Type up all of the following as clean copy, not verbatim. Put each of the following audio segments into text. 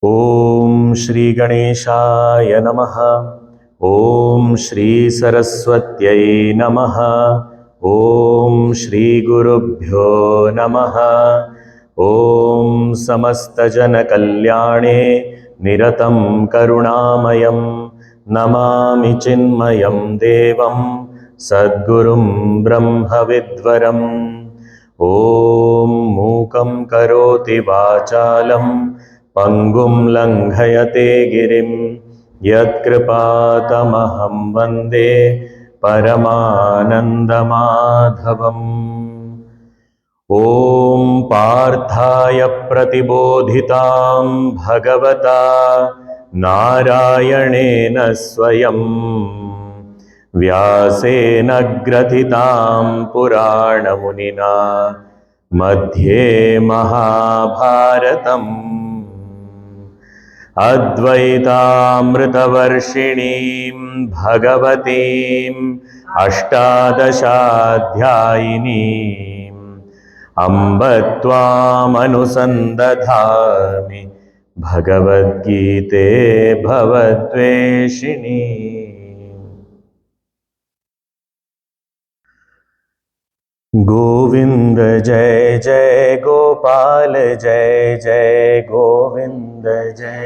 ओम श्री गणेशाय नमः। ओम श्री सरस्वत्यै नमः। ओम श्री गुरुभ्यो नमः। ओम समस्त जन कल्याणे निरतं करुणामयं नमामि चिन्मयं देवं सद्गुरुं ब्रह्मविद्वरम्। ओम मूकं करोति वाचालं पंगुं लंघयते गिरिं यत्कृपातमहं वन्दे परमानन्दमाधवम्। ॐ पार्थाय प्रतिबोधितां भगवता नारायणेन स्वयं व्यासेन ग्रथितां पुराणमुनिना मध्ये महाभारतम् अद्वैतामृतवर्षिणीं भगवतीम् अष्टादशाध्यायिनीम् अम्ब त्वामनुसन्दधामि भगवद्गीते भवद्वेषिणी। गोविंद जय जय गोपाल जय जय गोविंद जय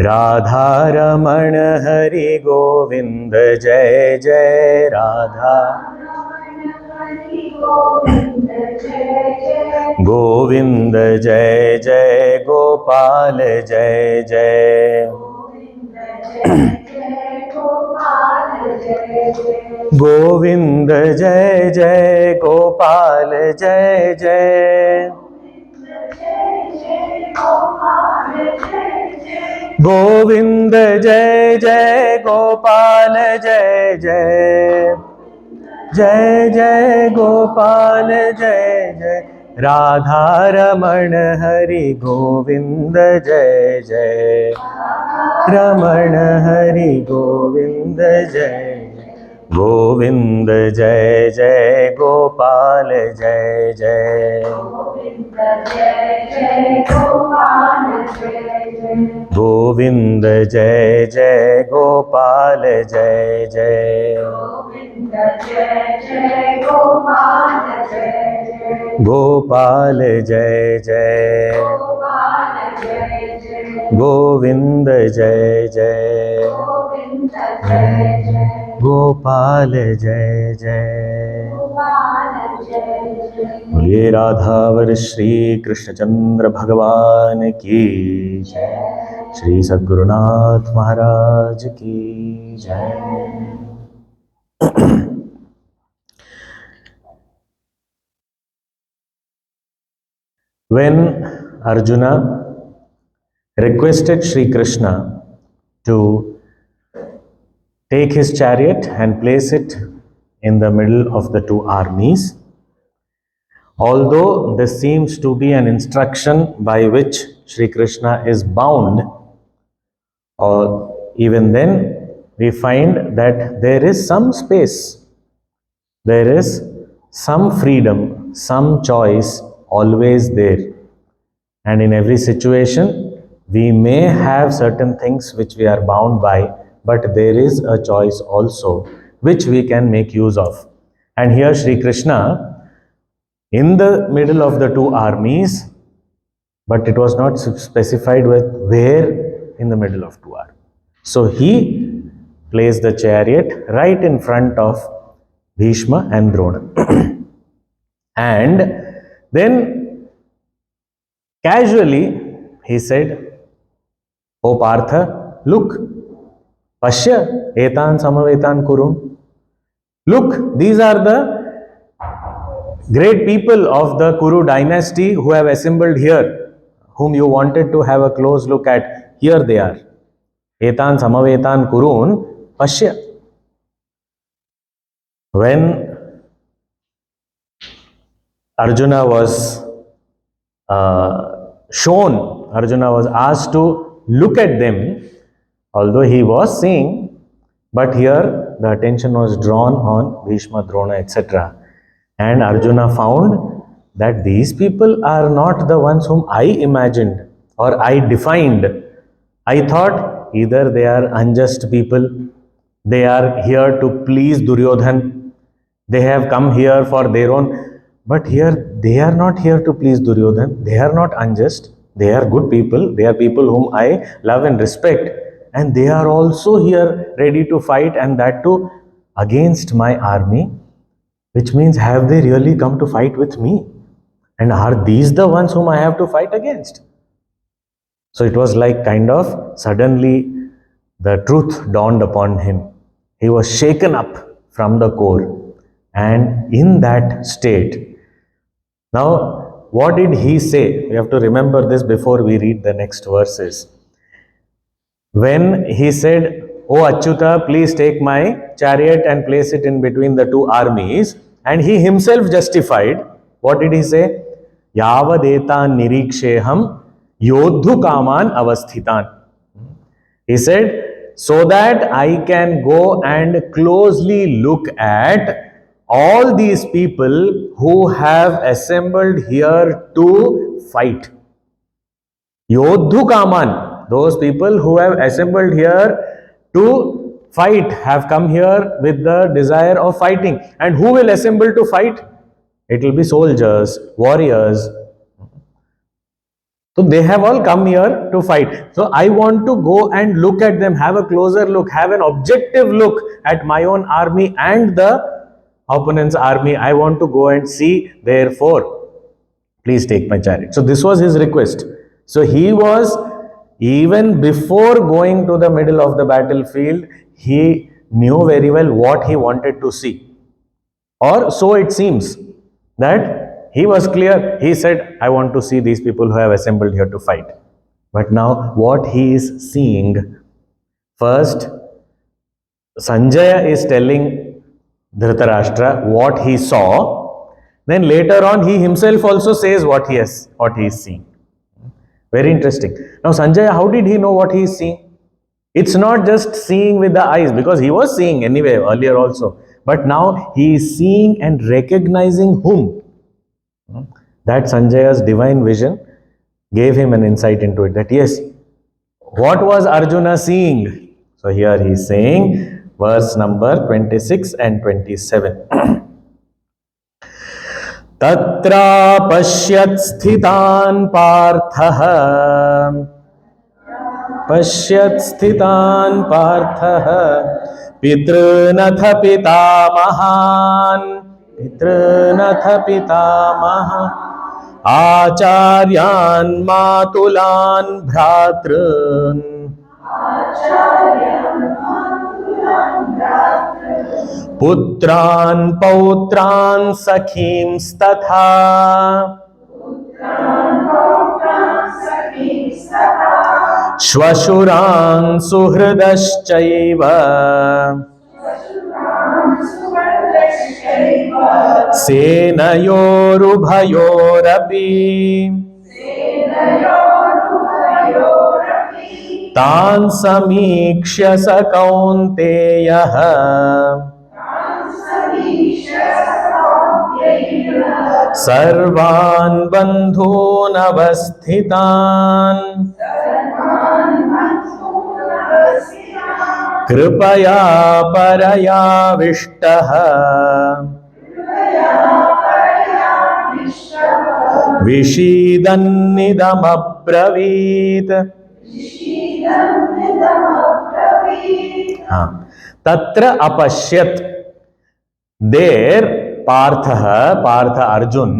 राधा रमण हरि गोविंद जय जय राधा गोविंद जय जय गोपाल जय जय गोविंद जय जय गोपाल जय जय गोविंद जय जय गोपाल जय जय जय जय गोपाल जय जय राधा रमण हरि गोविंद जय जय रमण हरि गोविंद जय गोविंद जय जय गोपाल जय जय गोविंद जय जय गोपाल जय जय गोपाल जय जय गोविंद जय जय गोपाल जय जय बोलिए राधावर श्री कृष्णचंद्र भगवान की जय। श्री सद्गुरुनाथ महाराज की जय। When Arjuna requested Shri Krishna to take his chariot and place it in the middle of the two armies, although this seems to be an instruction by which Shri Krishna is bound, or even then we find that there is some space, there is some freedom, some choice always there. And in every situation, we may have certain things which we are bound by, but there is a choice also which we can make use of. And here Shri Krishna, in the middle of the two armies, but it was not specified with where in the middle of two armies. So he placed the chariot right in front of Bhishma and Drona. And then casually he said, "O Partha, look, Pashya, etan samavetan kurun. Look, these are the great people of the Kuru dynasty who have assembled here, whom you wanted to have a close look at. Here they are. Etan samavetan kurun, Pashya." When Arjuna was Arjuna was asked to look at them, although he was seeing, but here the attention was drawn on Bhishma, Drona, etc. And Arjuna found that these people are not the ones whom I imagined or I defined. I thought either they are unjust people, they are here to please Duryodhan, they have come here for their own. But here they are not here to please Duryodhan, they are not unjust, they are good people, they are people whom I love and respect, and they are also here ready to fight, and that too against my army. Which means, have they really come to fight with me? And are these the ones whom I have to fight against? So it was like kind of suddenly the truth dawned upon him. He was shaken up from the core. And in that state, now what did he say? We have to remember this before we read the next verses. When he said, "Oh Achyuta, please take my chariot and place it in between the two armies," and he himself justified, what did he say? Yavadetan niriksheham yodhu kaman avasthitan. He said, so that I can go and closely look at all these people who have assembled here to fight. Yodhu Kaman, those people who have assembled here to fight, have come here with the desire of fighting. And who will assemble to fight? It will be soldiers, warriors. So they have all come here to fight. So I want to go and look at them, have a closer look, have an objective look at my own army and the opponent's army. I want to go and see, therefore, please take my chariot. So this was his request. So he was, even before going to the middle of the battlefield, he knew very well what he wanted to see. Or so it seems that he was clear. He said, I want to see these people who have assembled here to fight. But now what he is seeing, first, Sanjaya is telling Dhritarashtra what he saw. Then later on, he himself also says what he is seeing. Very interesting. Now, Sanjaya, how did he know what he is seeing? It's not just seeing with the eyes, because he was seeing anyway earlier also. But now he is seeing and recognizing whom? That Sanjaya's divine vision gave him an insight into it. That yes, what was Arjuna seeing? So here he is saying, verse number 26 and 27. Tatra pashyat sthitan parthah pitrnath pitamahan acharyan matulan bhratrun putran pautran sakhims Shvashurang suhridaschaiva senayorubhayorapi tan samikshya sa kaunteyah sarvan bandhun avasthitan कृपया परयाविष्टः विषीदन्निदमब्रवीत् हाँ तत्र अपश्यत there Partha Arjun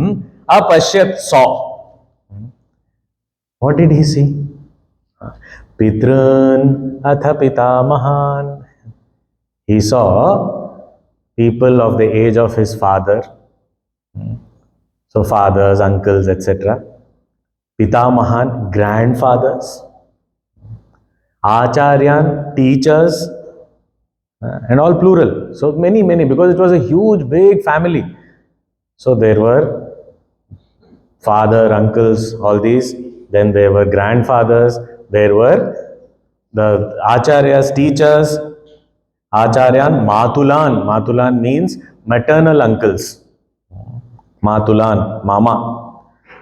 apashyat saw. What did he see? Pitrun atha pitamahan. He saw people of the age of his father. So fathers, uncles, etc. Pitamahan, grandfathers. Acharyan, teachers. And all plural. So many, because it was a huge, big family. So there were father, uncles, all these. Then there were grandfathers. There were the acharyas, teachers. Acharyan, matulan. Matulan means maternal uncles. Matulan, Mama.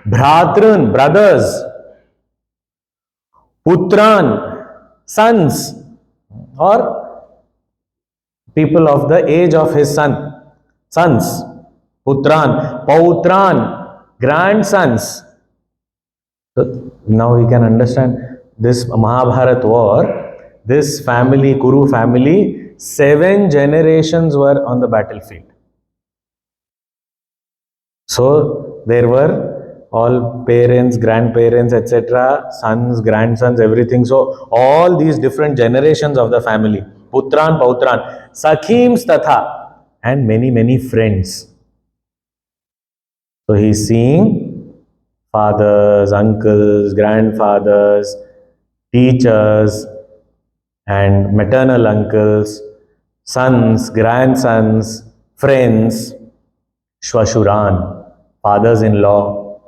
Bhratrun, brothers. Putran, sons, or people of the age of his sons. Putran, Pautran, grandsons. So now we can understand this Mahabharat war, this family, Kuru family, 7 generations were on the battlefield. So there were all parents, grandparents, etc., sons, grandsons, everything. So all these different generations of the family, Putran, Pautran, Sakhims Tatha, and many, many friends. So he's seeing fathers, uncles, grandfathers, teachers, and maternal uncles, sons, grandsons, friends, Shwashuran, fathers-in-law,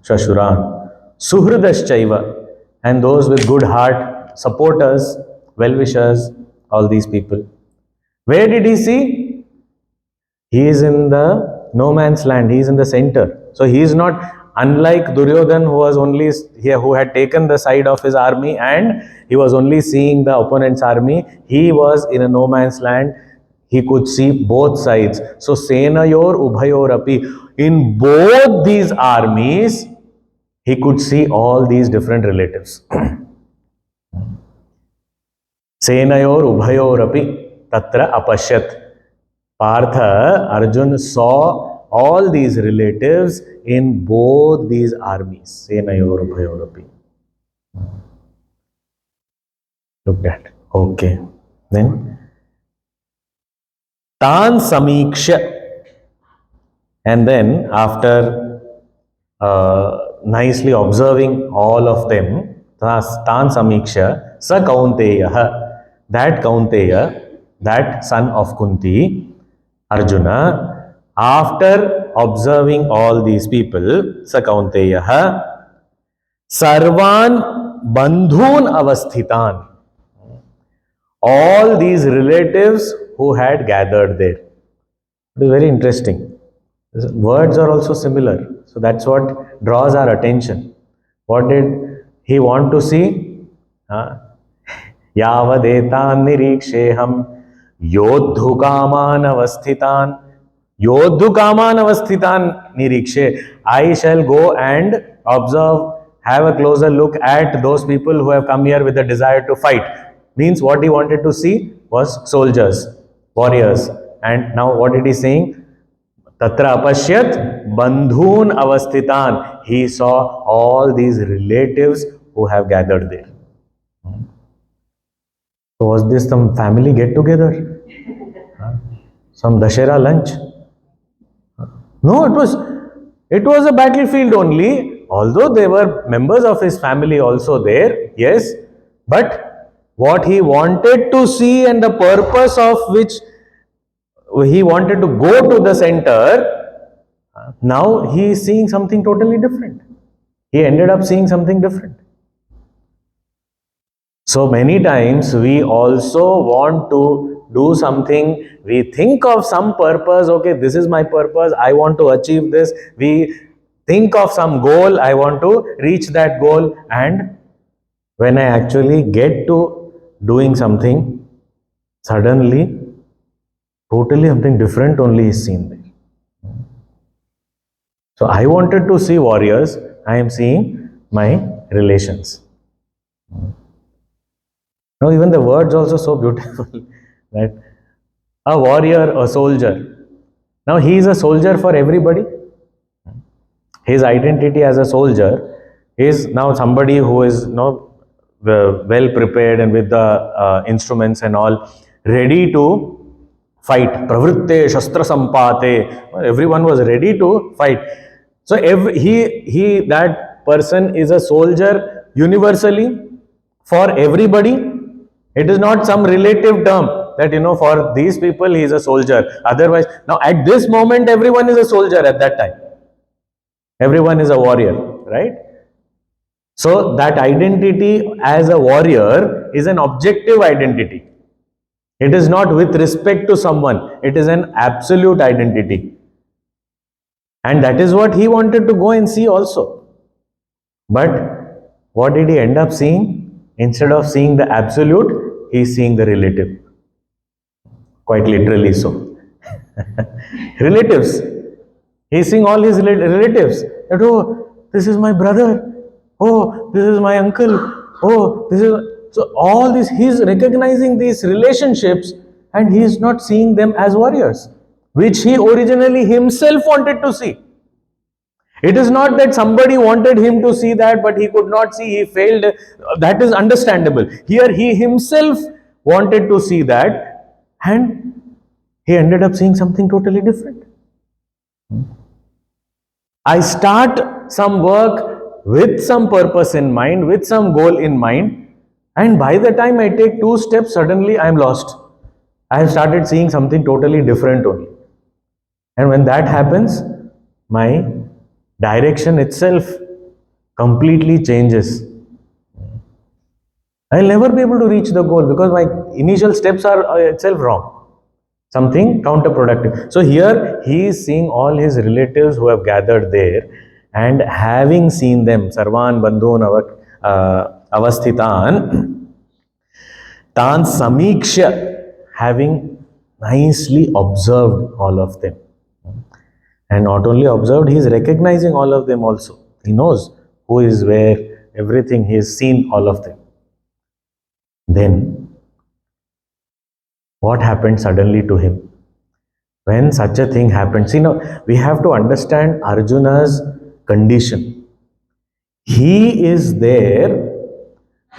Shwashuran, Suhridaschaiva, and those with good heart, supporters, well-wishers, all these people. Where did he see? He is in the no man's land. He is in the center. So he is not unlike Duryodhan, who was only here, who had taken the side of his army and he was only seeing the opponent's army. He was in a no man's land. He could see both sides. So Senayor Ubhayor Api. In both these armies, he could see all these different relatives. Senayor Ubhayor Api Tatra Apashyat. Partha, Arjuna saw all these relatives in both these armies. Senayor Ubhayor Api. Look at. Okay. Then Tan Samiksha. And then after nicely observing all of them, Tan Samiksha, Sa Kaunteya, that Kaunteya, that son of Kunti, Arjuna, after observing all these people, Sa Kaunteya, Sarvan Bandhun Avasthitan, all these relatives who had gathered there. It is very interesting. Words are also similar. So that's what draws our attention. What did he want to see? Yavadetan niriksheham yodhukaman avasthitan. Yodhukaman avasthitan nirikshe. I shall go and observe, have a closer look at those people who have come here with a desire to fight. Means what he wanted to see was soldiers, warriors. And now what did he saying? Tatra apashyat bandhun avasthitan. He saw all these relatives who have gathered there. So was this some family get together? Some Dashera lunch? No, it was a battlefield only. Although there were members of his family also there, yes, but what he wanted to see and the purpose of which he wanted to go to the center, now he is seeing something totally different. He ended up seeing something different. So many times we also want to do something, we think of some purpose, okay, this is my purpose, I want to achieve this, we think of some goal, I want to reach that goal, and when I actually get to doing something, suddenly totally something different only is seen there. So I wanted to see warriors, I am seeing my relations. Now even the words also so beautiful, that a warrior, a soldier. Now he is a soldier for everybody. His identity as a soldier is now somebody who is well prepared and with the instruments and all, ready to fight. Pravritte Shastra Sampate. Everyone was ready to fight. So that person is a soldier universally for everybody. It is not some relative term that, for these people he is a soldier. Otherwise, now at this moment everyone is a soldier at that time. Everyone is a warrior, right? So that identity as a warrior is an objective identity. It is not with respect to someone. It is an absolute identity. And that is what he wanted to go and see also. But what did he end up seeing? Instead of seeing the absolute, he is seeing the relative. Quite literally so. Relatives. He is seeing all his relatives. That, oh, this is my brother. Oh, this is my uncle. Oh, this is. So all this, he is recognizing these relationships and he is not seeing them as warriors, which he originally himself wanted to see. It is not that somebody wanted him to see that, but he could not see, he failed. That is understandable. Here he himself wanted to see that, and he ended up seeing something totally different. I start some work with some purpose in mind, with some goal in mind, and by the time I take 2 steps, suddenly I am lost. I have started seeing something totally different only. And when that happens, my direction itself completely changes. I'll never be able to reach the goal because my initial steps are itself wrong. Something counterproductive. So here he is seeing all his relatives who have gathered there, and having seen them, Sarvan Bandhun Avasthitan, Tan Samiksha, having nicely observed all of them. And not only observed, he is recognizing all of them also. He knows who is where, everything, he has seen all of them. Then, what happened suddenly to him? When such a thing happens, we have to understand Arjuna's condition. He is there,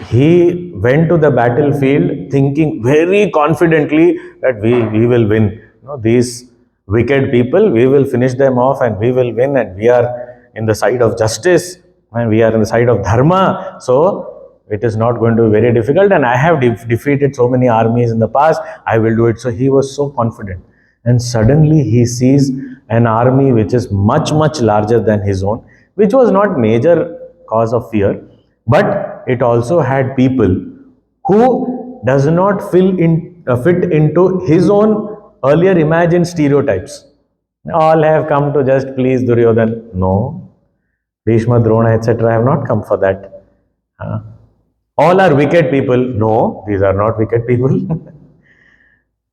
he went to the battlefield thinking very confidently that we will win. These wicked people, we will finish them off and we will win, and we are in the side of justice and we are in the side of dharma. So it is not going to be very difficult, and I have defeated so many armies in the past, I will do it. So he was so confident, and suddenly he sees an army which is much larger than his own, which was not major cause of fear, but it also had people who does not fit into his own earlier imagined stereotypes. All have come to just please Duryodhan. No, Bhishma, Drona, etc. have not come for that. All are wicked people. No, these are not wicked people.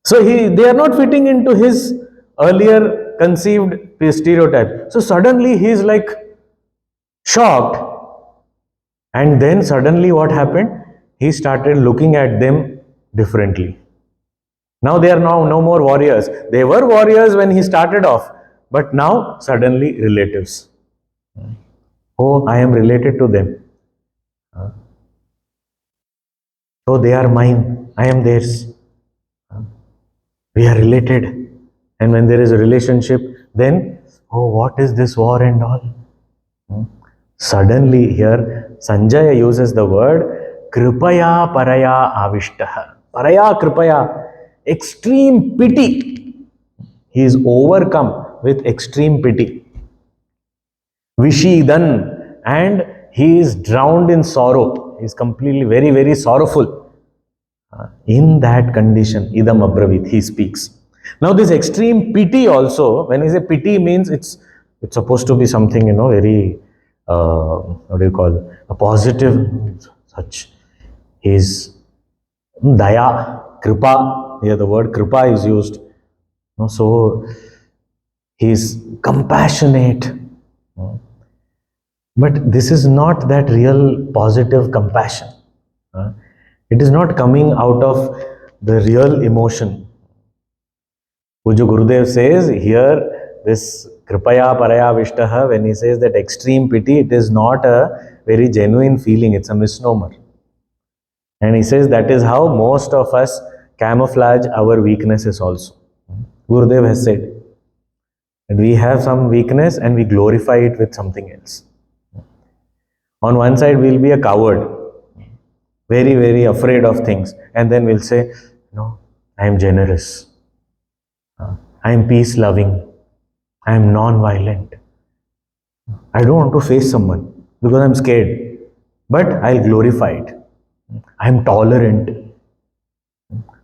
So they are not fitting into his earlier conceived stereotype. So suddenly he is like shocked. And then suddenly what happened? He started looking at them differently. Now they are no more warriors. They were warriors when he started off, but now suddenly relatives. Oh, I am related to them. Oh, they are mine. I am theirs. We are related. And when there is a relationship, then, oh, what is this war and all? Suddenly here, Sanjaya uses the word kripaya paraya avishtaha. Paraya kripaya, extreme pity. He is overcome with extreme pity. Vishidan, and he is drowned in sorrow. He is completely very sorrowful. In that condition, idam abravit, he speaks. Now this extreme pity also, when we say pity, means it's supposed to be something, very, what do you call it? A positive, such. His daya, kripa, here the word kripa is used. So he is compassionate. But this is not that real positive compassion. It is not coming out of the real emotion. Puja Gurudev says here, this kripaya paraya vishtaha, when he says that extreme pity, it is not a very genuine feeling, it's a misnomer. And he says that is how most of us camouflage our weaknesses also. Gurudev has said that we have some weakness and we glorify it with something else. On one side, we'll be a coward, very afraid of things, and then we'll say, no, I am generous, I am peace loving, I am non-violent, I don't want to face someone because I'm scared, but I'll glorify it, I am tolerant.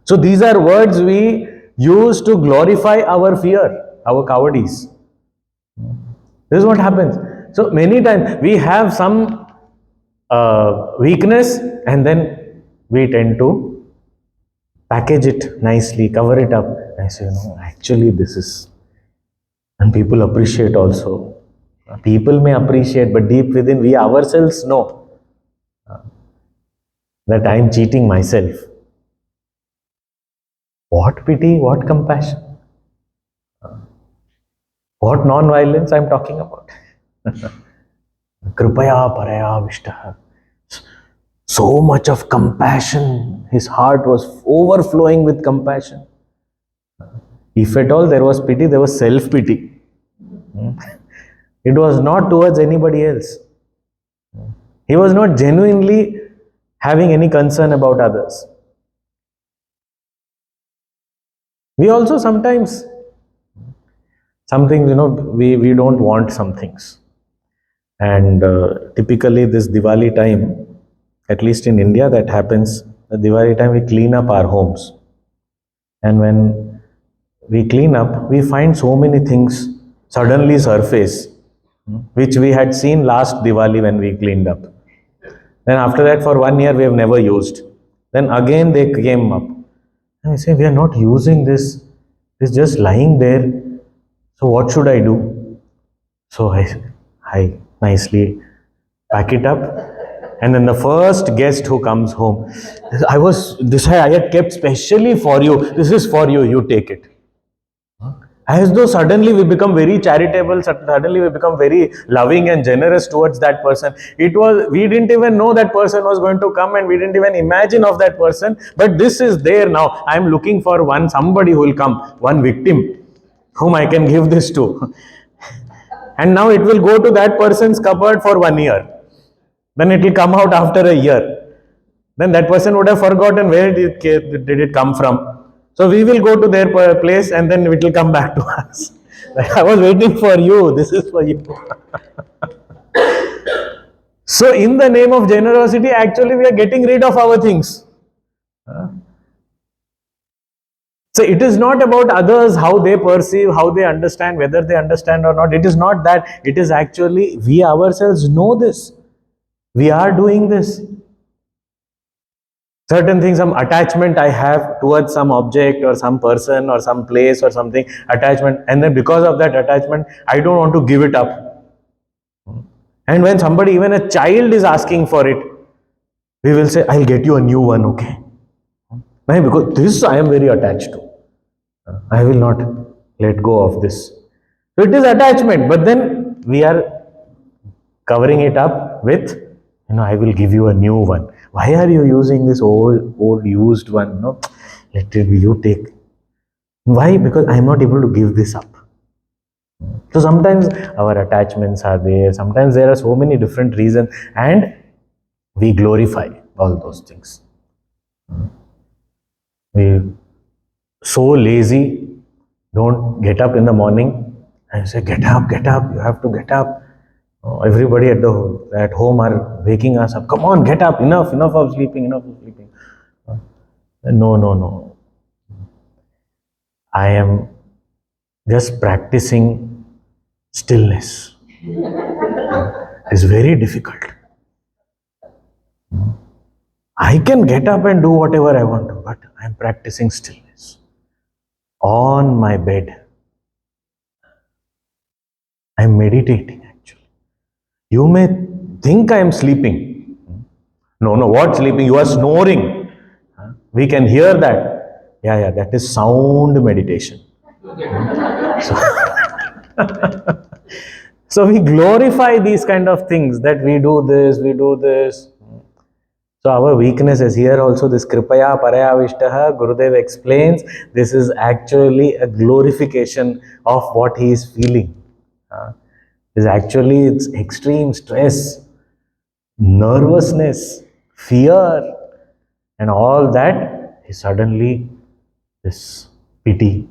So these are words we use to glorify our fear, our cowardice. This is what happens. So many times we have some weakness, and then we tend to package it nicely, cover it up, and say, no, actually this is, and people appreciate also. People may appreciate, but deep within we ourselves know that I am cheating myself. What pity, what compassion, what non-violence I am talking about. Kripaya paraya vishtaha. So much of compassion. His heart was overflowing with compassion. If at all there was pity, there was self-pity. It was not towards anybody else. He was not genuinely having any concern about others. We also sometimes, we don't want some things. And typically this Diwali time, at least in India, that happens. The Diwali time we clean up our homes. And when we clean up, we find so many things suddenly surface, which we had seen last Diwali when we cleaned up. Then after that, for 1 year, we have never used. Then again they came up. And I say, we are not using this. It's just lying there. So what should I do? So I nicely pack it up. And then the first guest who comes home, I had kept specially for you. This is for you. You take it. As though suddenly we become very charitable, suddenly we become very loving and generous towards that person. We didn't even know that person was going to come, and we didn't even imagine of that person. But this is there now. I am looking for somebody who will come, one victim whom I can give this to. And now it will go to that person's cupboard for 1 year. Then it will come out after a year. Then that person would have forgotten where did it come from. So we will go to their place, and then it will come back to us. I was waiting for you. This is for you. So in the name of generosity, actually we are getting rid of our things. So it is not about others, how they perceive, how they understand, whether they understand or not. It is not that. It is actually we ourselves know this. We are doing this. Certain things, some attachment I have towards some object or some person or some place or something, attachment, and then because of that attachment, I don't want to give it up. And when somebody, even a child, is asking for it, we will say, I'll get you a new one, okay? Because this I am very attached to. I will not let go of this. So it is attachment, but then we are covering it up with, I will give you a new one. Why are you using this old used one? No, let it be, you take. Why? Because I am not able to give this up. So sometimes our attachments are there. Sometimes there are so many different reasons, and we glorify all those things. We so lazy, don't get up in the morning and say, get up, you have to get up. Everybody at home are waking us up. Come on, get up, enough of sleeping. No. I am just practicing stillness. It's very difficult. I can get up and do whatever I want to, but I am practicing stillness. On my bed, I am meditating actually. You may think I am sleeping. No, what sleeping? You are snoring. We can hear that. Yeah, that is sound meditation. So we glorify these kind of things, that we do this. So our weakness is here also. This Kripaya Paraya Vishtaha, Gurudev explains, this is actually a glorification of what he is feeling. It's extreme stress, nervousness, fear, and all that is suddenly this pity.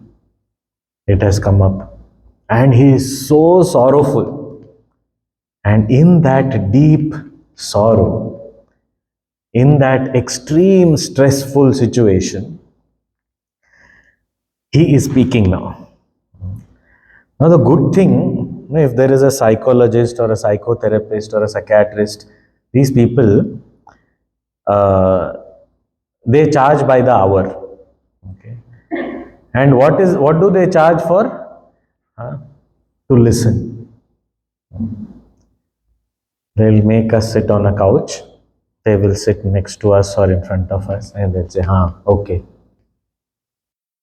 It has come up. And he is so sorrowful. And in that deep sorrow, in that extreme stressful situation, he is speaking now. Now the good thing, If there is a psychologist or a psychotherapist or a psychiatrist, these people, they charge by the hour. Okay. And what do they charge for? To listen. They'll make us sit on a couch. They will sit next to us or in front of us, and they'll say, okay.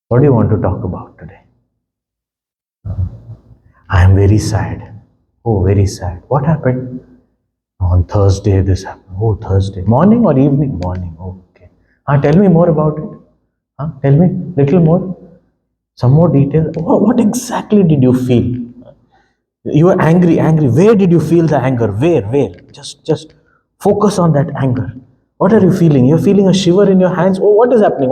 What do you want to talk about today? I am very sad. Oh, very sad. What happened? On Thursday this happened. Oh, Thursday. Morning or evening? Morning. Oh, okay. Tell me more about it. Tell me little more. Some more detail. What exactly did you feel? You were angry. Where did you feel the anger? Where? Just focus on that anger. What are you feeling? You're feeling a shiver in your hands. Oh, what is happening?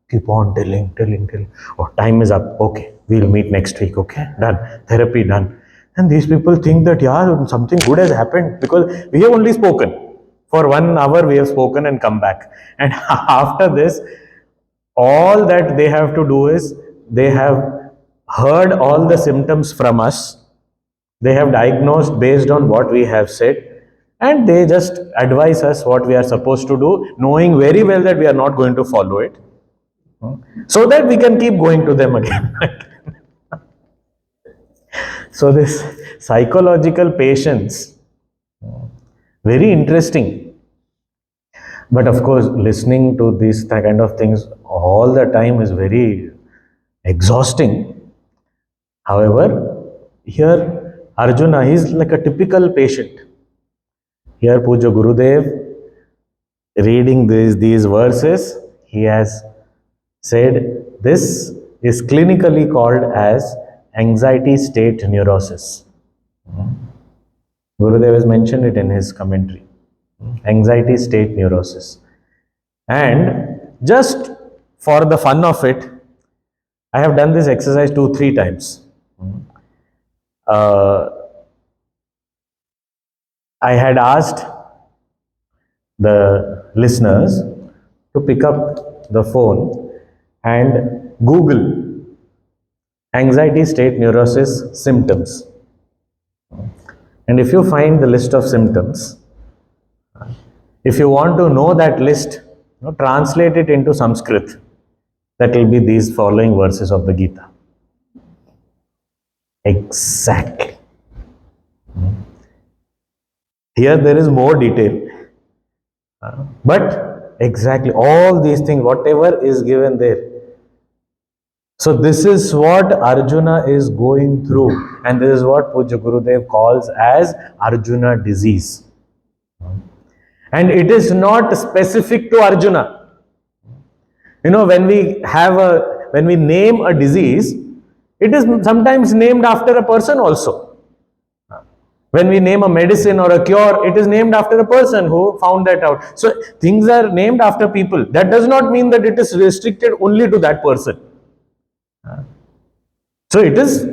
Keep on telling. Oh, time is up. Okay, we'll meet next week. Okay, done. Therapy done. And these people think that, yeah, something good has happened because we have only spoken. For 1 hour, we have spoken and come back. And after this, all that they have to do is they have heard all the symptoms from us. They have diagnosed based on what we have said, and they just advise us what we are supposed to do, knowing very well that we are not going to follow it, so that we can keep going to them again. So this psychological patience, very interesting. But of course, listening to these kind of things all the time is very exhausting. However, here Arjuna is like a typical patient. Here Puja Gurudev, reading these verses, he has said this is clinically called as anxiety state neurosis. Gurudev has mentioned it in his commentary. Anxiety state neurosis. And just for the fun of it, I have done this exercise 2-3 times. I had asked the listeners to pick up the phone and Google anxiety state neurosis symptoms. And if you find the list of symptoms, if you want to know that list, translate it into Sanskrit. That will be these following verses of the Gita. Exactly. Here there is more detail. But exactly all these things, whatever is given there. So this is what Arjuna is going through, and this is what Puja Gurudev calls as Arjuna disease. And it is not specific to Arjuna. When we name a disease, it is sometimes named after a person also. When we name a medicine or a cure, it is named after a person who found that out. So things are named after people. That does not mean that it is restricted only to that person. So it is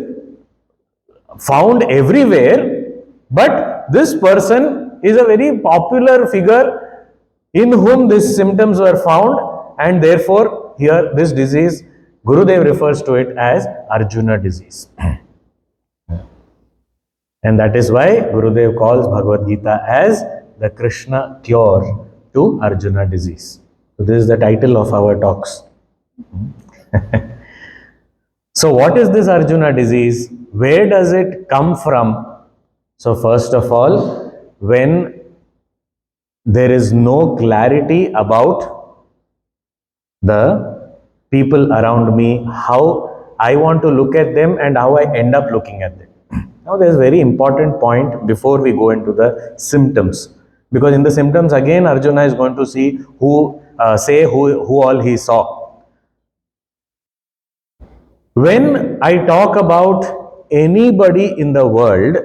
found everywhere, but this person is a very popular figure in whom these symptoms were found, and therefore here this disease, Gurudev refers to it as Arjuna disease. And that is why Gurudev calls Bhagavad Gita as the Krishna cure to Arjuna disease. So this is the title of our talks. So what is this Arjuna disease? Where does it come from? So first of all, when there is no clarity about the people around me, how I want to look at them and how I end up looking at them. Now there is a very important point before we go into the symptoms. Because in the symptoms again Arjuna is going to see who all he saw. When I talk about anybody in the world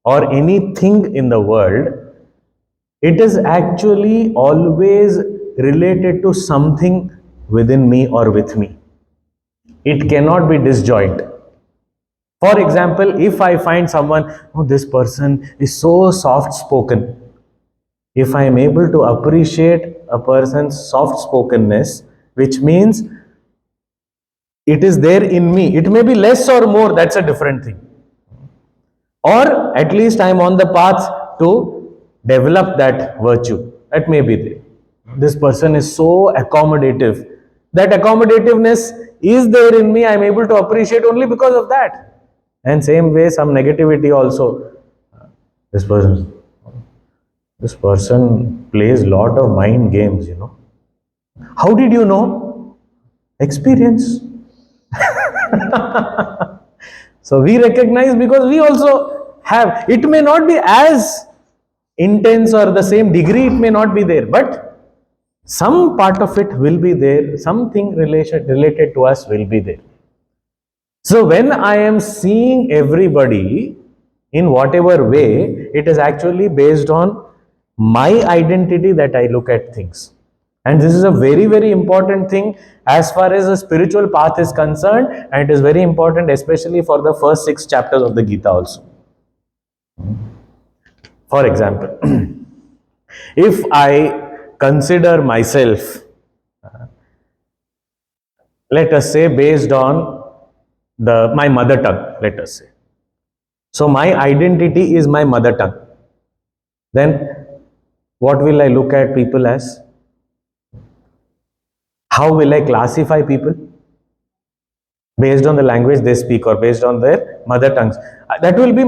or anything in the world, it is actually always related to something within me or with me. It cannot be disjoint. For example, if I find someone, this person is so soft spoken, if I am able to appreciate a person's soft spokenness, which means it is there in me. It may be less or more, that's a different thing. Or at least I am on the path to develop that virtue. That may be there. This person is so accommodative. That accommodativeness is there in me. I am able to appreciate only because of that. And same way, some negativity also. This person, this person plays lot of mind games. How did you know? Experience. So we recognize because we also have. It may not be as intense or the same degree, it may not be there, but some part of it will be there, something related to us will be there. So when I am seeing everybody in whatever way, it is actually based on my identity that I look at things. And this is a very, very important thing as far as the spiritual path is concerned, and it is very important especially for the first 6 chapters of the Gita also. For example, if I consider myself, let us say, based on my mother tongue, let us say. So my identity is my mother tongue. Then what will I look at people as? How will I classify people? Based on the language they speak or based on their mother tongues. That will be,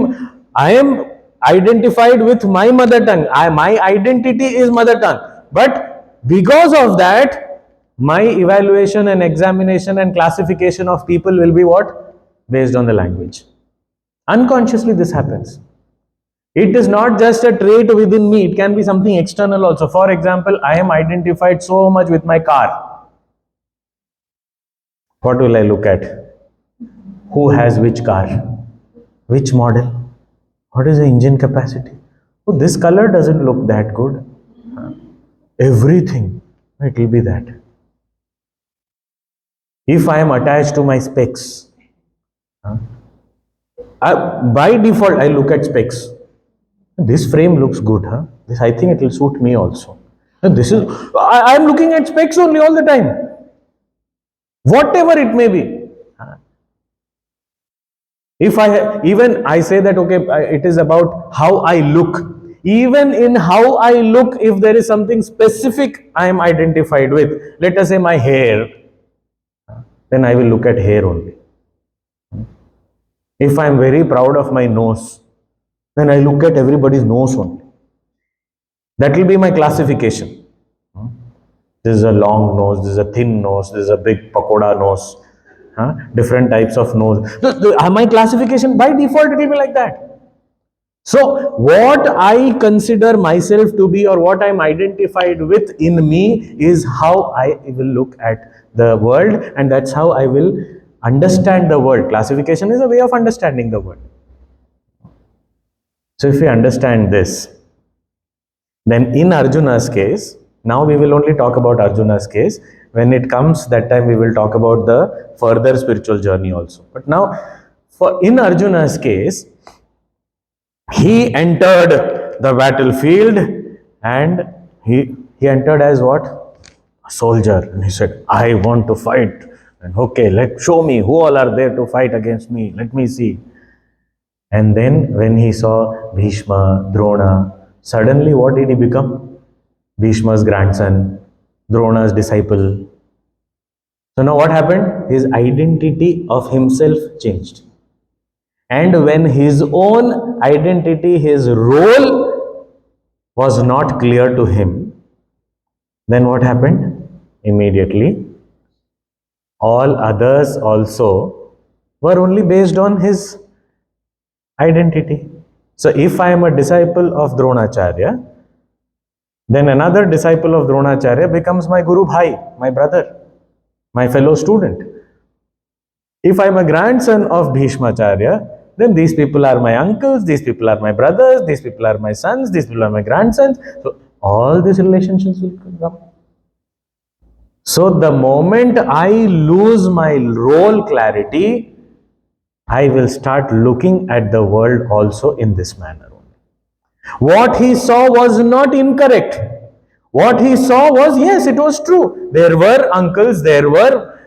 I am identified with my mother tongue. My identity is mother tongue. But because of that, my evaluation and examination and classification of people will be what? Based on the language. Unconsciously this happens. It is not just a trait within me, it can be something external also. For example, I am identified so much with my car. What will I look at? Who has which car? Which model? What is the engine capacity? Oh, this color doesn't look that good. Everything, it will be that. If I am attached to my specs, by default I look at specs. This frame looks good, huh? This, I think it will suit me also. This is, I am looking at specs only all the time. Whatever it may be. If I say that, okay, it is about how I look. Even in how I look, if there is something specific I am identified with, let us say my hair, then I will look at hair only. If I am very proud of my nose, then I look at everybody's nose only. That will be my classification. This is a long nose, this is a thin nose, this is a big pakoda nose. Different types of nose. My classification by default it will be like that. So what I consider myself to be or what I am identified with in me is how I will look at the world, and that's how I will understand the world. Classification is a way of understanding the world. So if we understand this, then in Arjuna's case, now we will only talk about Arjuna's case. When it comes that time, we will talk about the further spiritual journey also. But now, in Arjuna's case, he entered the battlefield and he entered as what? A soldier. And he said, I want to fight. And okay, show me who all are there to fight against me. Let me see. And then when he saw Bhishma, Drona, suddenly what did he become? Bhishma's grandson, Drona's disciple. So now what happened? His identity of himself changed. And when his own identity, his role was not clear to him, then what happened? Immediately, all others also were only based on his identity. So if I am a disciple of Dronacharya, then another disciple of Dronacharya becomes my Guru Bhai, my brother, my fellow student. If I am a grandson of Bhishmacharya, then these people are my uncles, these people are my brothers, these people are my sons, these people are my grandsons. So all these relationships will come. So the moment I lose my role clarity, I will start looking at the world also in this manner only. What he saw was not incorrect. What he saw was, yes, it was true. There were uncles, there were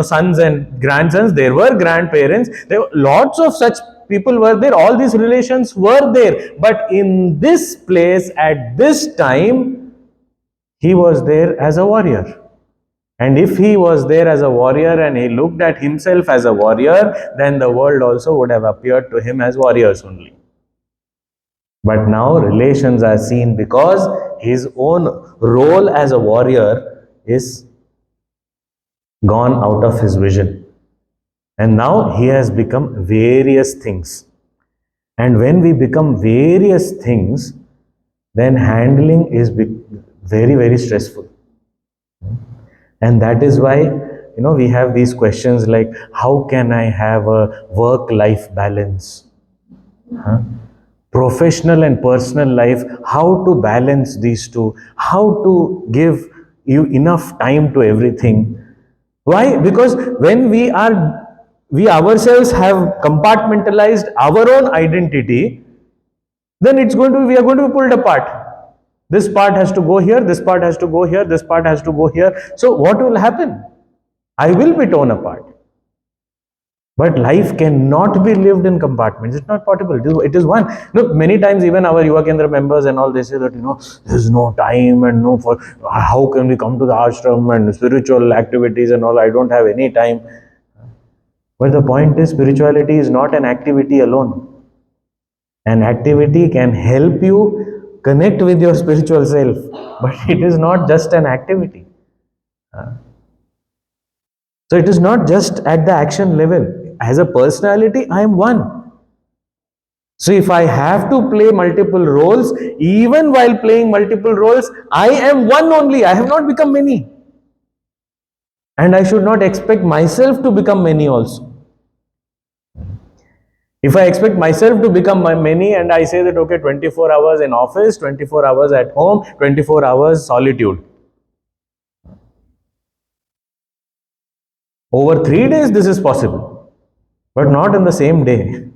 sons and grandsons, there were grandparents, there were lots of such people were there, all these relations were there. But in this place, at this time, he was there as a warrior. And if he was there as a warrior and he looked at himself as a warrior, then the world also would have appeared to him as warriors only. But now relations are seen because his own role as a warrior is gone out of his vision. And now he has become various things. And when we become various things, then handling is very, very stressful. And that is why, we have these questions like, how can I have a work-life balance? Professional and personal life, how to balance these two, how to give you enough time to everything. Why? Because when we ourselves have compartmentalized our own identity, then we are going to be pulled apart. This part has to go here, this part has to go here, this part has to go here. So what will happen? I will be torn apart. But life cannot be lived in compartments. It's not possible. It is one. Look, many times even our Yuva Kendra members and all, they say that, there's no time and how can we come to the ashram and spiritual activities and all, I don't have any time. But the point is, spirituality is not an activity alone. An activity can help you connect with your spiritual self, but it is not just an activity. So it is not just at the action level. As a personality, I am one. So if I have to play multiple roles, even while playing multiple roles, I am one only. I have not become many. And I should not expect myself to become many also. If I expect myself to become many and I say that, okay, 24 hours in office, 24 hours at home, 24 hours solitude. Over 3 days, this is possible. But not in the same day.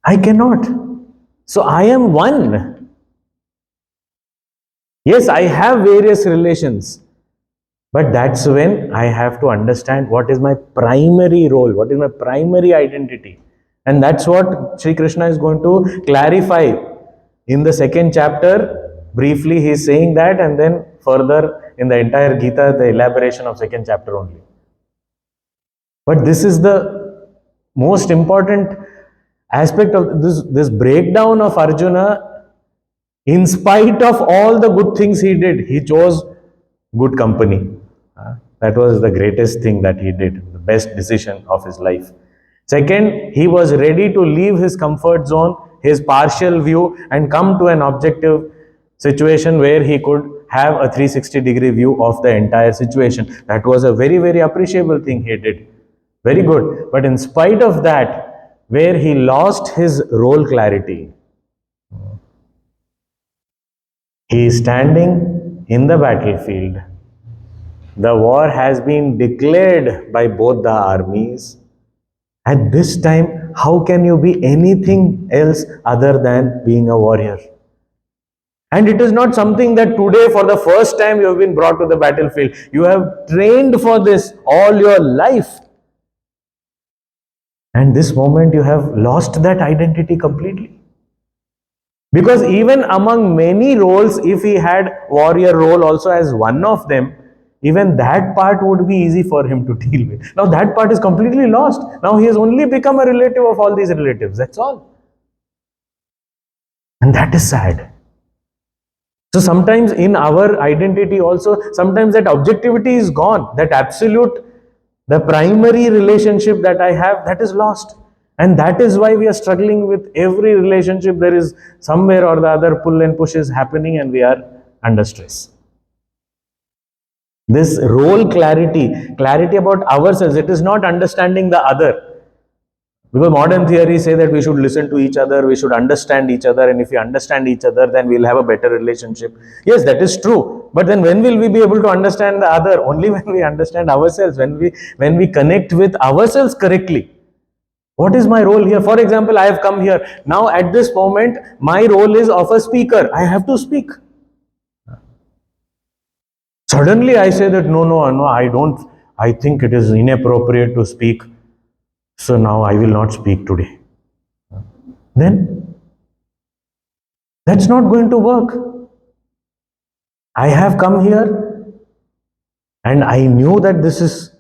I cannot. So I am one. Yes, I have various relations. But that's when I have to understand what is my primary role, what is my primary identity. And that's what Shri Krishna is going to clarify in the second chapter. Briefly, he is saying that, and then further in the entire Gita, the elaboration of second chapter only. But this is the most important aspect of this breakdown of Arjuna. In spite of all the good things he did, he chose good company. That was the greatest thing that he did, the best decision of his life. Second, he was ready to leave his comfort zone, his partial view, and come to an objective situation where he could have a 360-degree view of the entire situation. That was a very, very appreciable thing he did. Very good. But in spite of that, where he lost his role clarity, he is standing in the battlefield. The war has been declared by both the armies. At this time, how can you be anything else other than being a warrior? And it is not something that today for the first time you have been brought to the battlefield. You have trained for this all your life. And this moment you have lost that identity completely. Because even among many roles, if he had warrior role also as one of them, even that part would be easy for him to deal with. Now that part is completely lost. Now he has only become a relative of all these relatives. That's all. And that is sad. So sometimes in our identity also, sometimes that objectivity is gone. That absolute, the primary relationship that I have, that is lost. And that is why we are struggling with every relationship. There is somewhere or the other pull and push is happening and we are under stress. This role clarity about ourselves, it is not understanding the other. Because modern theories say that we should listen to each other, we should understand each other, and if we understand each other, then we'll have a better relationship. Yes, that is true. But then when will we be able to understand the other? Only when we understand ourselves, when we connect with ourselves correctly. What is my role here? For example, I have come here. Now at this moment, my role is of a speaker. I have to speak. Suddenly I say that no, I think it is inappropriate to speak. so now I will not speak today. Then that's not going to work. I have come here and I knew that this is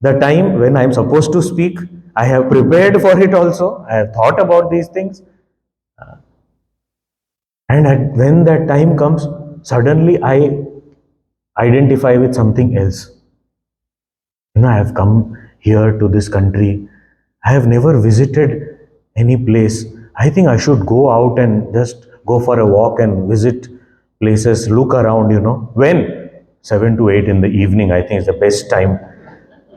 the time when I am supposed to speak. I have prepared for it also. I have thought about these things. And when that time comes, suddenly I identify with something else. I have come here to this country. I have never visited any place. I think I should go out and just go for a walk and visit places, look around, When? 7 to 8 in the evening, I think is the best time.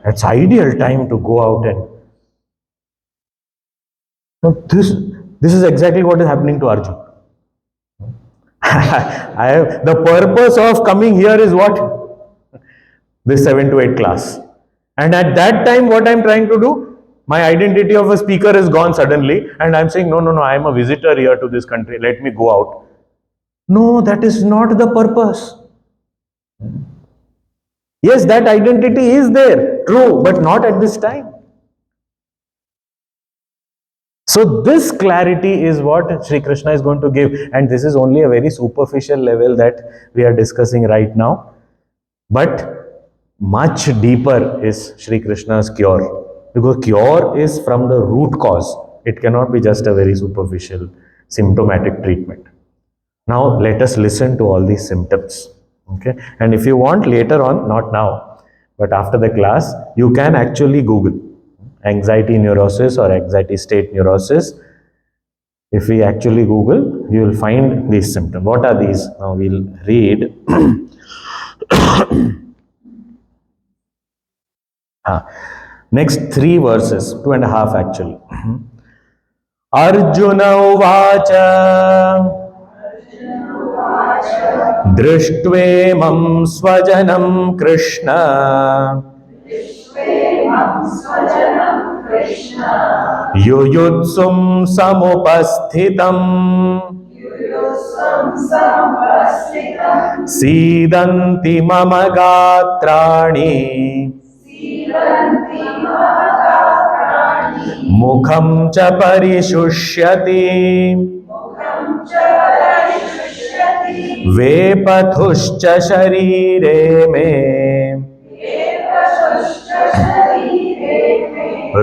It's ideal time to go out and... This is exactly what is happening to Arjun. The purpose of coming here is what? This 7 to 8 class. And at that time, what I'm trying to do, my identity of a speaker is gone suddenly, and I'm saying, no, I am a visitor here to this country, let me go out. No, that is not the purpose. Yes, that identity is there, true, but not at this time. So this clarity is what Shri Krishna is going to give, and this is only a very superficial level that we are discussing right now. But much deeper is Shri Krishna's cure, because cure is from the root cause. It cannot be just a very superficial symptomatic treatment. Now let us listen to all these symptoms. Okay, and if you want later on, not now, but after the class, you can actually Google anxiety neurosis or anxiety state neurosis. If we actually Google, you will find these symptoms. What are these? Now we'll read. Next 3 verses, 2.5 actually. Arjuna uvacha दृष्ट्वेमं स्वजनं कृष्ण युयुत्सुं समुपस्थितम् सीदन्ति मम गात्राणि मुखं च परिशुष्यति वेपथुश्च शरीरे मे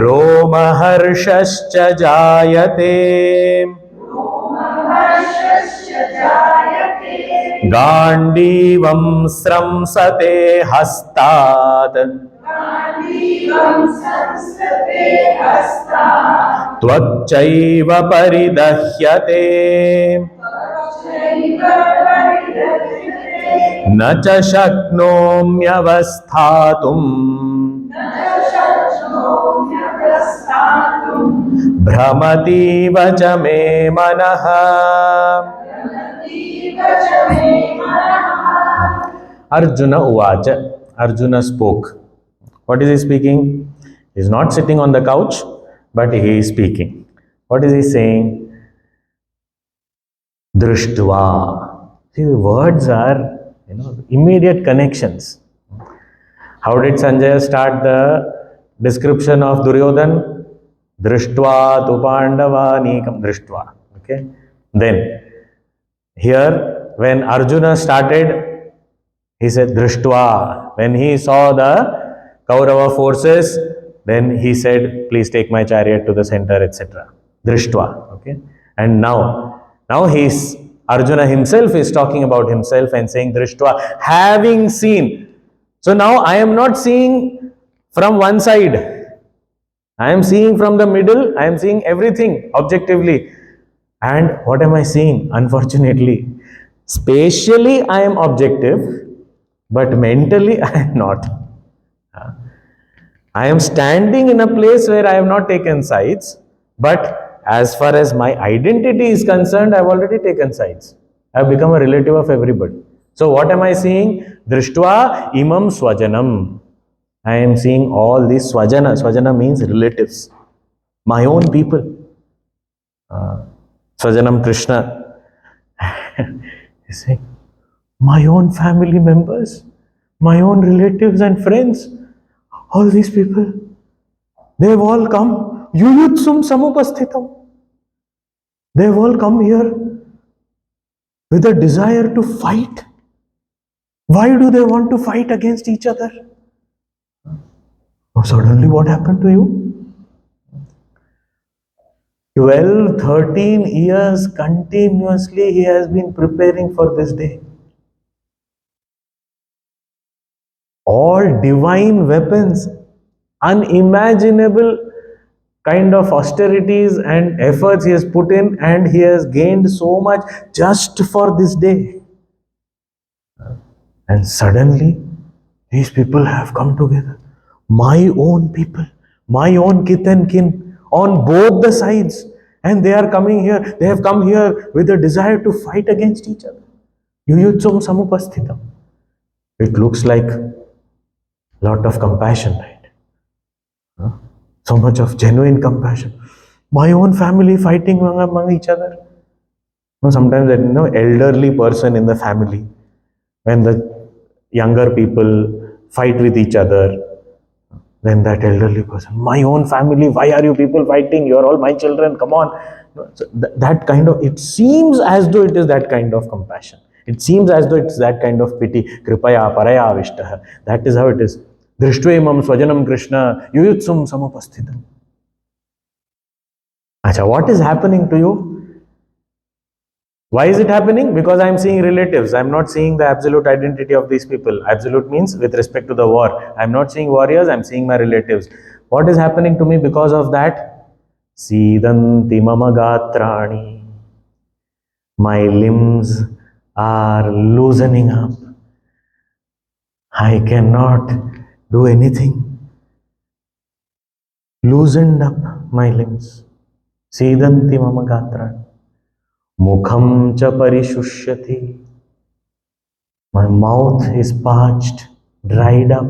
रोमहर्षश्च जायते गाण्डीवं स्रंसते हस्तात् त्वच्चैव परिदह्यते न च शक्नोम्यवस्थातुम् भ्रमतीव च मे मनः. Arjuna uvacha. Arjuna spoke. What is he speaking? He is not sitting on the couch, but he is speaking. What is he saying? Drishtva. See, the words are, immediate connections. How did Sanjaya start the description of Duryodhan? Drishtva tu Pandavanikam. Drishtva. Okay. Then, here, when Arjuna started, he said Drishtva. When he saw the Kaurava forces, then he said, please take my chariot to the center, etc. Drishtva. Okay. And now Arjuna himself is talking about himself and saying Drishtva, having seen. So now I am not seeing from one side. I am seeing from the middle. I am seeing everything objectively. And what am I seeing? Unfortunately, spatially I am objective, but mentally I am not. I am standing in a place where I have not taken sides, but as far as my identity is concerned, I have already taken sides. I have become a relative of everybody. So what am I seeing? Drishtva imam swajanam. I am seeing all these swajana. Swajana means relatives. My own people. Swajanam Krishna. You say, my own family members, my own relatives and friends, all these people, they have all come yuyutsum samupasthitam. They've all come here with a desire to fight. Why do they want to fight against each other? Oh, suddenly what happened to you? 12, 13 years continuously he has been preparing for this day. All divine weapons, unimaginable kind of austerities and efforts he has put in, and he has gained so much just for this day. And suddenly, these people have come together. My own people, my own kith and kin, on both the sides. And they are coming here, they have come here with a desire to fight against each other. Yuyutsum samupasthitam. It looks like a lot of compassion, right? Huh? So much of genuine compassion. My own family fighting among each other. Sometimes that elderly person in the family, when the younger people fight with each other, then that elderly person, my own family, why are you people fighting? You're all my children, come on. So that kind of, it seems as though it is that kind of compassion. It seems as though it's that kind of pity. Kripaya paraya avishtaha. That is how it is. Drishtvaimam swajanam Krishna yuyutsum samupasthitam. Acha, what is happening to you? Why is it happening? Because I am seeing relatives. I am not seeing the absolute identity of these people. Absolute means with respect to the war. I am not seeing warriors, I am seeing my relatives. What is happening to me because of that? Sidanti mama gatrani. My limbs are loosening up. I cannot do anything. Loosened up my limbs. Sidanti mama gatrani. Mukham cha parishushyati. My mouth is parched, dried up.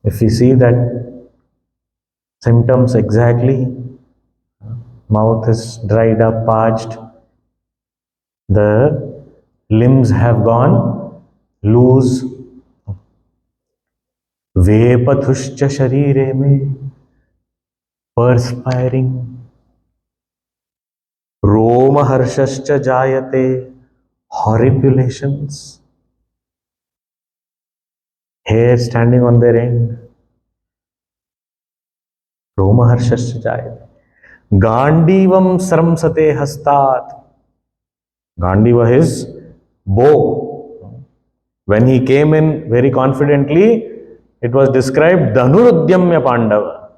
If you see that symptoms exactly, mouth is dried up, parched, the limbs have gone loose. Vepathuscha sharire mein, perspiring. Roma harshascha jayate, horripulations. Hair standing on their end. Roma harshascha jayate. Gandivam sramsate hastat. Gandiva is bow. When he came in very confidently, it was described Dhanurudyamya Pandava.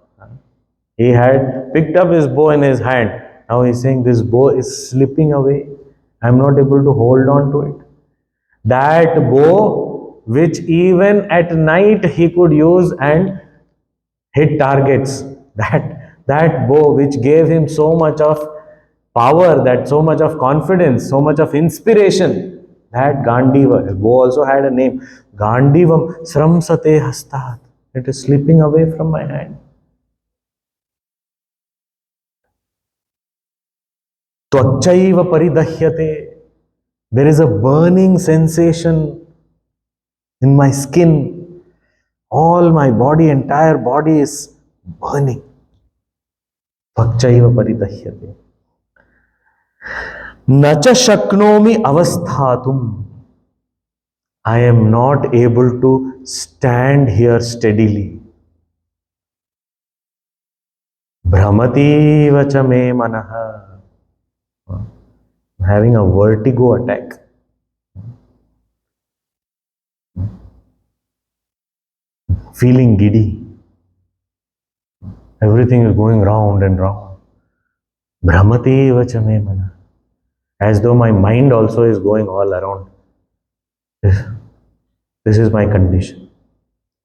He had picked up his bow in his hand. Now he's saying this bow is slipping away. I'm not able to hold on to it. That bow, which even at night he could use and hit targets. That bow which gave him so much of power, that so much of confidence, so much of inspiration, that Gandiva, his bow also had a name. Gandivam sramsate hastat. It is slipping away from my hand. Tvachaiva paridahyate. There is a burning sensation in my skin. All my body, entire body is burning. Tvachaiva paridahyate. Nacha shaknomi avasthatum. I am not able to stand here steadily. Bhramati vacha me manaha. I'm having a vertigo attack. Feeling giddy. Everything is going round and round. Bhramati vacha me manaha. As though my mind also is going all around. This is my condition.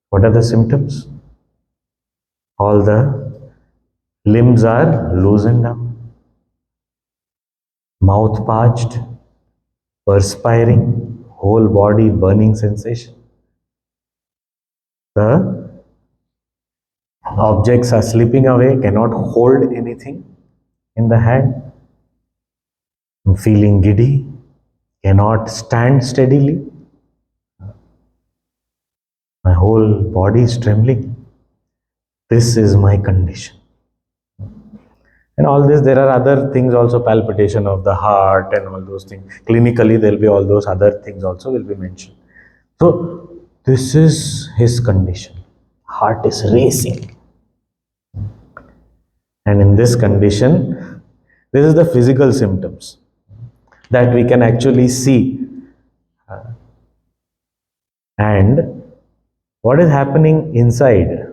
What are the symptoms? All the limbs are loosened up. Mouth parched, perspiring, whole body burning sensation. The objects are slipping away, cannot hold anything in the hand. I'm feeling giddy, cannot stand steadily. My whole body is trembling. This is my condition. And all this, there are other things also, palpitation of the heart and all those things. Clinically, there will be all those other things also will be mentioned. So, this is his condition. Heart is racing. And in this condition, this is the physical symptoms that we can actually see. And what is happening inside?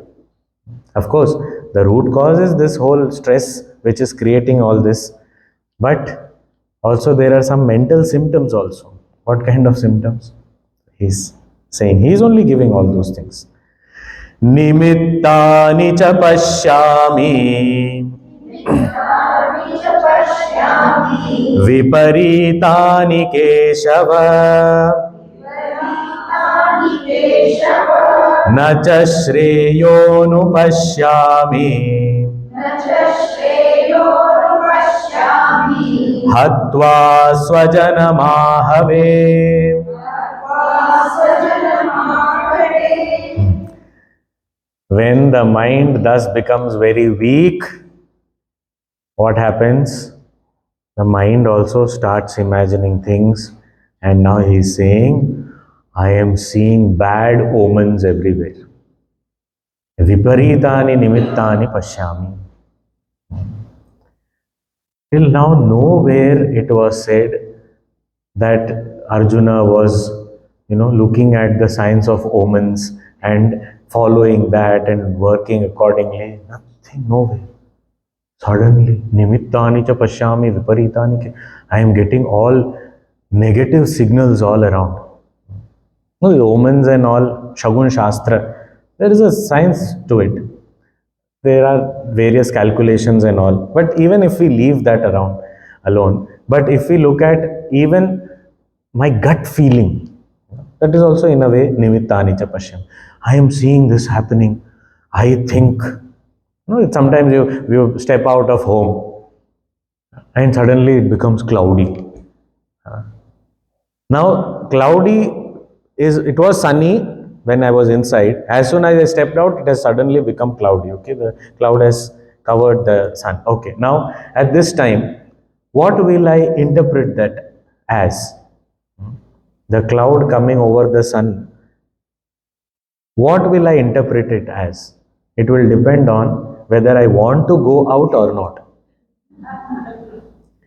Of course, the root cause is this whole stress which is creating all this. But also there are some mental symptoms also. What kind of symptoms? He's saying, he's only giving all those things. Nimittani cha pashyami viparitani keshava na cha shreyonu pashyami hatva swajanamahave. When the mind thus becomes very weak, what happens? The mind also starts imagining things, and now he is saying, I am seeing bad omens everywhere. Viparitani nimittani pashyami. Till now, nowhere it was said that Arjuna was, looking at the signs of omens and following that and working accordingly. Nothing, nowhere. Suddenly, nimittani cha pashyami viparitani. I am getting all negative signals all around. No, the omens and all, Shagun Shastra, there is a science to it. There are various calculations and all. But even if we leave that around alone, but if we look at even my gut feeling, that is also in a way nimittani cha pashyam. I am seeing this happening. I think. Sometimes you step out of home and suddenly it becomes cloudy. Now cloudy it was sunny when I was inside. As soon as I stepped out, it has suddenly become cloudy. Okay, the cloud has covered the sun. Okay, now at this time, what will I interpret that as? The cloud coming over the sun. What will I interpret it as? It will depend on whether I want to go out or not.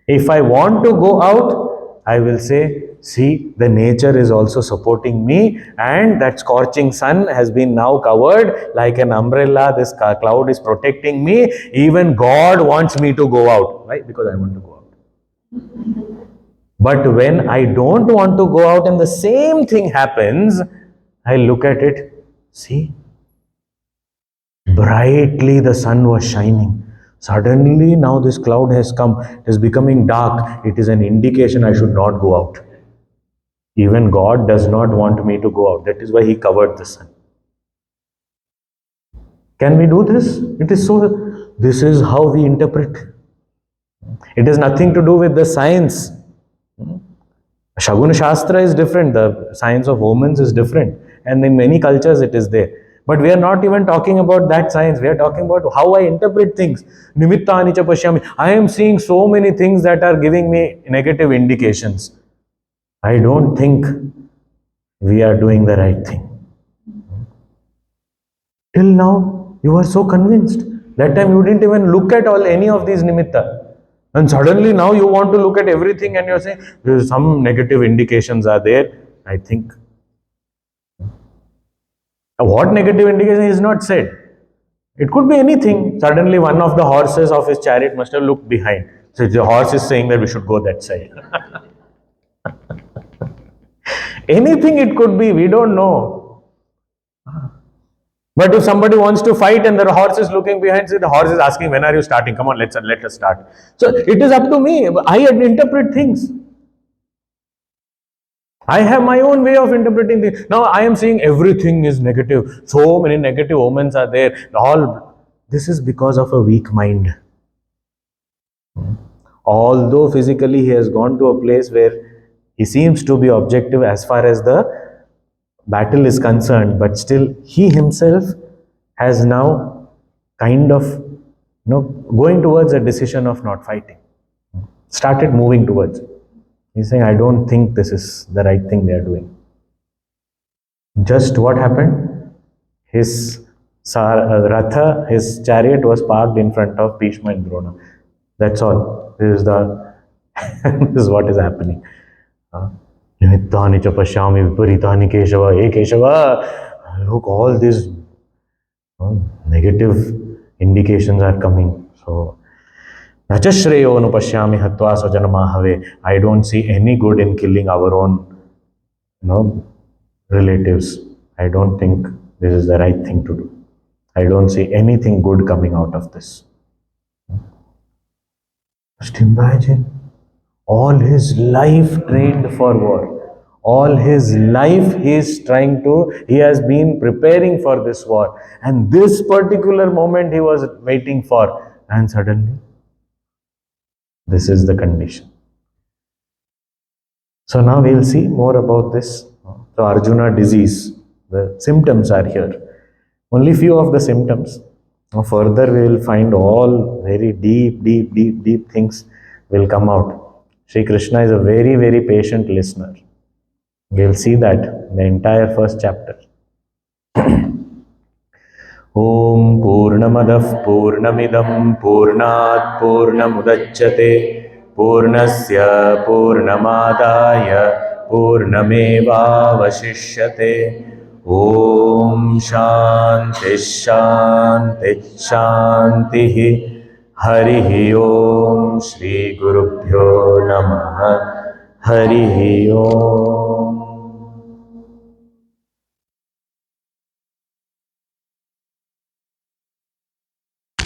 If I want to go out, I will say, see, the nature is also supporting me, and that scorching sun has been now covered like an umbrella. This cloud is protecting me. Even God wants me to go out. Why? Because I want to go out. But when I don't want to go out and the same thing happens, I look at it, see, brightly the sun was shining. Suddenly now this cloud has come. It is becoming dark. It is an indication I should not go out. Even God does not want me to go out. That is why He covered the sun. Can we do this? This is how we interpret. It has nothing to do with the science. Shagun Shastra is different. The science of omens is different. And in many cultures it is there. But we are not even talking about that science. We are talking about how I interpret things. Nimittani cha pashyami. I am seeing so many things that are giving me negative indications. I don't think we are doing the right thing. Till now, you are so convinced. That time you didn't even look at any of these nimitta. And suddenly now you want to look at everything and you're saying, there's some negative indications are there. I think. What negative indication is not said. It could be anything. Suddenly one of the horses of his chariot must have looked behind. So the horse is saying that we should go that side. Anything it could be, we don't know. But if somebody wants to fight and the horse is looking behind, say the horse is asking, when are you starting? Come on, let us start. So it is up to me. I interpret things. I have my own way of interpreting things. Now I am seeing everything is negative. So many negative omens are there. This is because of a weak mind. Although physically he has gone to a place where he seems to be objective as far as the battle is concerned, but still he himself has now kind of, going towards a decision of not fighting. Started moving towards it. He's saying, I don't think this is the right thing they are doing. Just what happened? His Ratha, his chariot was parked in front of Bhishma and Drona. That's all. This is the this is what is happening. Nimittani cha pashyami viparitani Keshava. Hey Keshava, look, all these negative indications are coming. So, nacha shreyo nu pashyami hatva swajanamahave. I don't see any good in killing our own, relatives. I don't think this is the right thing to do. I don't see anything good coming out of this. Just imagine, all his life trained for war. All his life he has been preparing for this war. And this particular moment he was waiting for. And suddenly, this is the condition. So now we'll see more about this. So Arjuna disease, the symptoms are here. Only few of the symptoms. Now further we will find all very deep things will come out. Shri Krishna is a very, very patient listener. We'll see that in the entire first chapter. Om Purnamadah Purnamidam Purnat Purnamudachyate Purnasya Purnamadaya Purnameva Vashishyate. Om Shanti Shanti Shanti. Harihi Om Shri Gurubhyo Namaha. Harihi Om.